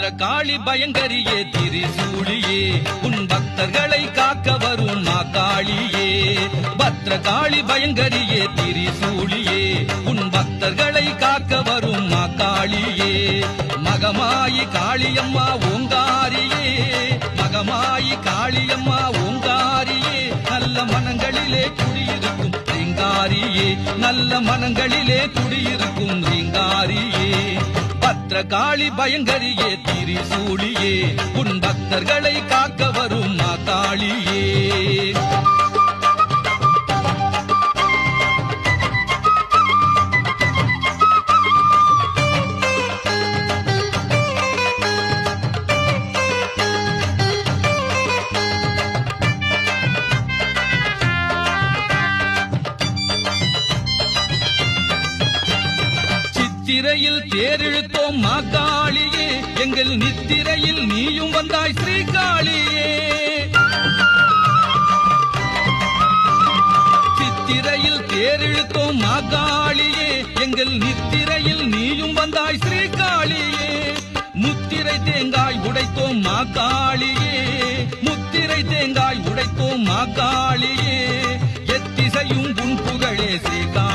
பத்ரகாளி பயங்கரியே திரிசூலியே உன் பக்தர்களை காக்க வரும் மாகாளியே. பத்ரகாளி பயங்கரியே திரிசூலியே உன் பக்தர்களை காக்க வரும் மாகாளியே. மகமாயி காளியம்மா ஓங்காரியே, மகமாயி காளியம்மா ஓங்காரியே, நல்ல மனங்களிலே குடியிருக்கும் ரீங்காரியே, நல்ல மனங்களிலே குடியிருக்கும் ரீங்காரியே. பத்ரகாளி பயங்கரியே திரிசூலியே உன் பக்தர்களை காக்க வரும் மாகாளியே. நித்திரையில் தேரிழுத்தோம் மாகாளியே, எங்கள் நித்திரையில் நீயும் வந்தாய் ஸ்ரீகாளியே. சித்திரையில் தேரிழுத்தோம் மாகாளியே, எங்கள் நித்திரையில் நீயும் வந்தாய் ஸ்ரீகாளியே. முத்திரை தேங்காய் உடைத்தோம் மாகாளியே, முத்திரை தேங்காய் உடைத்தோம் மாகாளியே. எத்திசையும் உன் புகழே ஸ்ரீகாளியே.